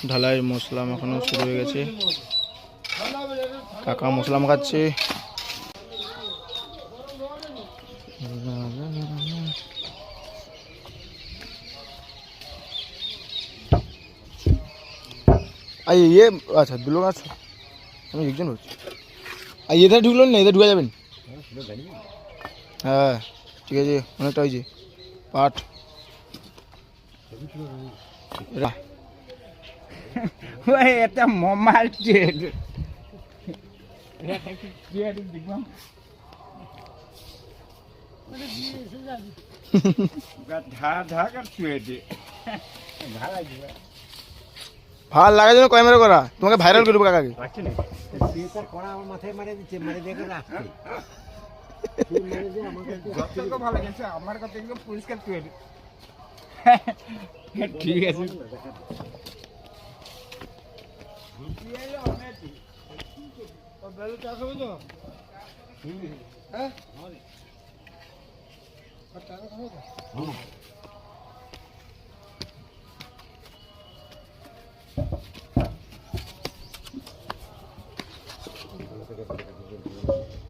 ঢালাই মশলা মাখানো শুরু হয়ে গেছে। কাকা মশলা মাখাচ্ছে। ये अच्छा दो लोग আছে আমি একজন হচ্ছে। আর এদের ঢুকলো না, এদের ঢুকে যাবেন। হ্যাঁ ঠিক আছে, অনেকটা হয়েছে পাট। এটা মোমাল ট্রেড ভাল লাগে যেন ক্যামেরা করা, তোমাকে ভাইরাল করবো কাকাকে। ভালো গেছে আমার কথা একদম পরিষ্কার ট্রেড। ঠিক আছে